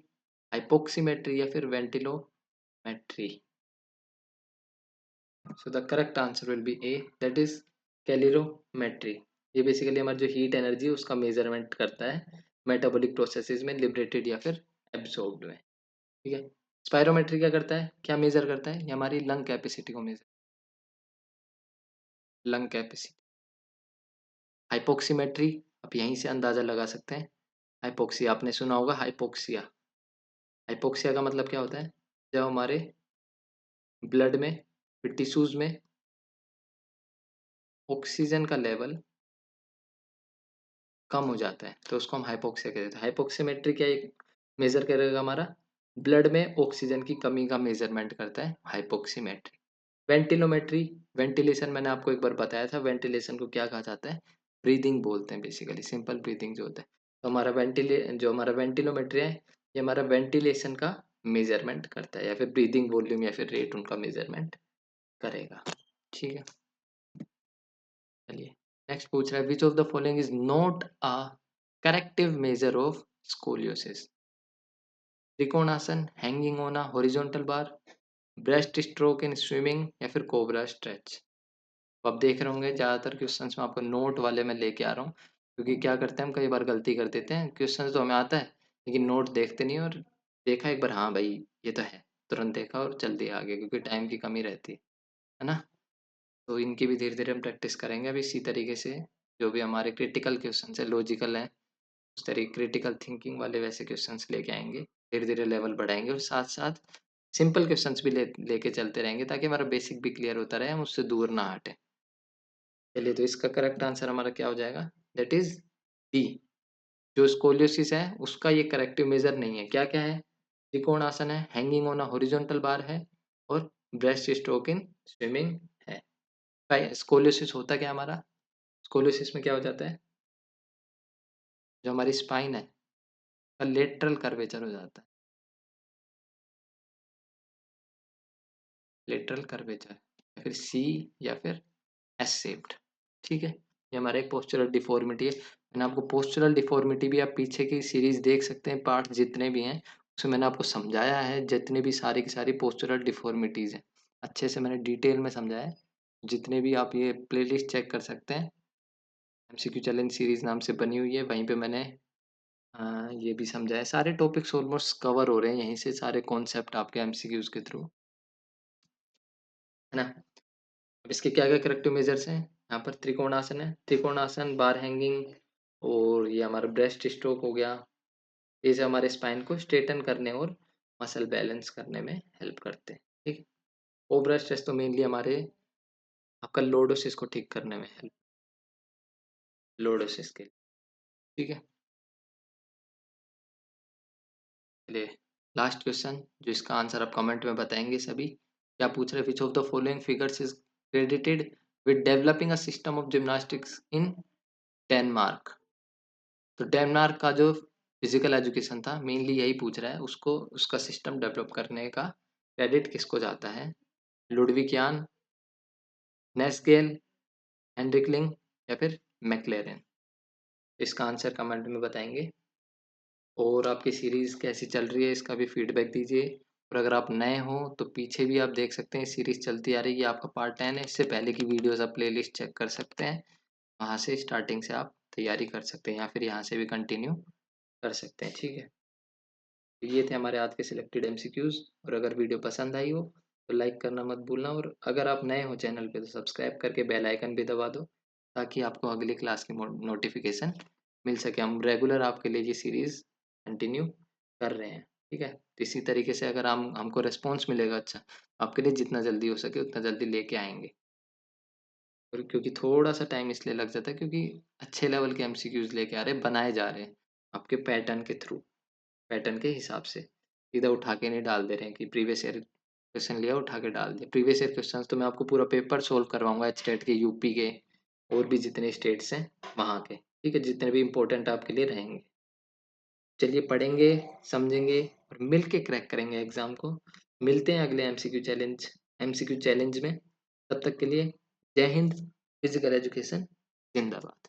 हाइपोक्सीमेट्री या फिर ventilometry. So the correct answer will be A, that is calorimetry. ये बेसिकली हमारी जो हीट एनर्जी है उसका मेजरमेंट करता है मेटाबॉलिक प्रोसेसेस में, लिबरेटेड या फिर एब्जॉर्ब्ड में, ठीक है। स्पायरोमेट्री क्या करता है, क्या मेजर करता है? ये हमारी लंग कैपेसिटी को मेजर, लंग कैपेसिटी। हाइपोक्सीमेट्री, आप यहीं से अंदाजा लगा सकते हैं। हाइपोक्सिया आपने सुना होगा, हाइपोक्सिया। हाइपोक्सिया का मतलब क्या होता है? जब हमारे ब्लड में, फिर टिश्यूज में ऑक्सीजन का लेवल कम हो जाता है तो उसको हम हाइपोक्सिया कहते हैं। हाइपोक्सीमेट्री क्या एक मेजर करेगा? हमारा ब्लड में ऑक्सीजन की कमी का मेजरमेंट करता है हाइपोक्सीमेट्री। वेंटिलोमेट्री, वेंटिलेशन मैंने आपको एक बार बताया था, वेंटिलेशन को क्या कहा जाता है? ब्रीदिंग बोलते हैं बेसिकली, सिंपल ब्रीदिंग जो होता है। तो हमारा जो हमारा वेंटिलोमेट्री है, ये हमारा वेंटिलेशन का मेजरमेंट करता है, या फिर ब्रीदिंग वॉल्यूम या फिर रेट उनका मेजरमेंट करेगा, ठीक है। चलिए नेक्स्ट पूछ रहा है which of the following is not a corrective measure of scoliosis? Trikonasana, hanging on a horizontal bar, breast stroke in swimming या फिर कोबरा स्ट्रेच। तो आप देख रहे होंगे ज्यादातर क्वेश्चंस में आपको नोट वाले में लेके आ रहा हूँ, क्योंकि क्या करते हैं हम कई बार गलती कर देते हैं, क्वेश्चंस तो हमें आता है लेकिन नोट देखते नहीं, और देखा एक बार हाँ भाई ये तो है, तुरंत देखा और चल दिया आगे, क्योंकि टाइम की कमी रहती है ना। तो इनकी भी धीरे धीरे हम प्रैक्टिस करेंगे अब इसी तरीके से। जो भी हमारे क्रिटिकल क्वेश्चन है, लॉजिकल है, उस तरीके क्रिटिकल थिंकिंग वाले वैसे क्वेश्चंस लेके आएंगे, धीरे धीरे लेवल बढ़ाएंगे, और साथ साथ सिंपल क्वेश्चंस भी लेके चलते रहेंगे, ताकि हमारा बेसिक भी क्लियर होता रहे, हम उससे दूर ना हटे। चलिए तो इसका करेक्ट आंसर हमारा क्या हो जाएगा? That is D. जो स्कोलियोसिस है उसका ये करेक्टिव मेजर नहीं है। क्या क्या है? त्रिकोण आसन है, हैंगिंग ऑन अ हॉरिजॉन्टल बार है, और ब्रेस्ट स्ट्रोक इन स्विमिंग है। भाई स्कोलियोसिस होता क्या है हमारा? स्कोलियोसिस में क्या हो जाता है? जो हमारी स्पाइन है का लेटरल कर्वेचर हो जाता है, लेटरल कर्वेचर, या फिर सी, या फिर एस शेप्ड, ठीक है। ये हमारा एक पोस्चरल डिफॉर्मिटी है। मैंने आपको पोस्चरल डिफॉर्मिटी भी, आप पीछे की सीरीज देख सकते हैं, पार्ट जितने भी हैं उसमें मैंने आपको समझाया है, जितने भी सारी की सारी पोस्चरल डिफॉर्मिटीज हैं अच्छे से मैंने डिटेल में समझाया है। जितने भी आप ये प्लेलिस्ट चेक कर सकते हैं, एमसीक्यू चैलेंज सीरीज नाम से बनी हुई है, वहीं पे मैंने ये भी समझाया। सारे टॉपिक्स ऑलमोस्ट कवर हो रहे हैं यहीं से, सारे कॉन्सेप्ट आपके एमसीक्यूज के थ्रू, है ना। अब इसके क्या क्या करेक्टिव मेजर्स हैं? यहाँ पर त्रिकोणासन है, त्रिकोणासन, बार हैंगिंग, और ये हमारा ब्रेस्ट स्ट्रोक हो गया। ये से हमारे स्पाइन को स्ट्रेटन करने और मसल बैलेंस करने में हेल्प करते हैं, ठीक है। कोबरा स्ट्रेच तो मेनली हमारे आपका लोडोसिस को ठीक करने में हेल्प, लोडोसिस के, ठीक है। चलिए लास्ट क्वेश्चन, जो इसका आंसर आप कमेंट में बताएंगे सभी। क्या पूछ रहे? विच of the following figures is credited with developing a system of gymnastics in Denmark? तो डेनमार्क का जो फिजिकल एजुकेशन था मेनली यही पूछ रहा है, उसको उसका सिस्टम डेवलप करने का क्रेडिट किसको जाता है? लुडविक यान, नेस्गेल, हेनरिकलिंग, या फिर मैक्लेरन? इसका आंसर कमेंट में बताएंगे, और आपकी सीरीज कैसी चल रही है इसका भी फीडबैक दीजिए। और अगर आप नए हो तो पीछे भी आप देख सकते हैं सीरीज चलती आ रही है, आपका पार्ट 10 है, इससे पहले की वीडियोस आप प्लेलिस्ट चेक कर सकते हैं, वहां से स्टार्टिंग से आप तैयारी कर सकते हैं, या फिर यहाँ से भी कंटिन्यू कर सकते हैं, ठीक है। तो ये थे हमारे आज के सिलेक्टेड एमसीक्यूज, और अगर वीडियो पसंद आई हो तो लाइक करना मत भूलना, और अगर आप नए हो चैनल पे तो सब्सक्राइब करके बेल आइकन भी दबा दो, ताकि आपको अगली क्लास की नोटिफिकेशन मिल सके। हम रेगुलर आपके लिए ये सीरीज कंटिन्यू कर रहे हैं, ठीक है। तो इसी तरीके से अगर हम हमको रिस्पॉन्स मिलेगा अच्छा, आपके लिए जितना जल्दी हो सके उतना जल्दी लेके आएंगे। और क्योंकि थोड़ा सा टाइम इसलिए लग जाता है क्योंकि अच्छे लेवल के एमसीक्यूज लेके आ रहे हैं, बनाए जा रहे हैं आपके पैटर्न के थ्रू, पैटर्न के हिसाब से। सीधा उठा के नहीं डाल दे रहे हैं कि प्रीवियस ईयर क्वेश्चन लिया उठा के डाल दिया। प्रीवियस ईयर क्वेश्चंस तो मैं आपको पूरा पेपर सोल्व करवाऊंगा, एचटेट के, यूपी के, और भी जितने स्टेट्स हैं वहाँ के, ठीक है, जितने भी इंपॉर्टेंट आपके लिए रहेंगे। चलिए पढ़ेंगे, समझेंगे और मिल के क्रैक करेंगे एग्जाम को। मिलते हैं अगले एमसीक्यू चैलेंज में। तब तक के लिए जय हिंद। फिजिकल एजुकेशन जिंदाबाद।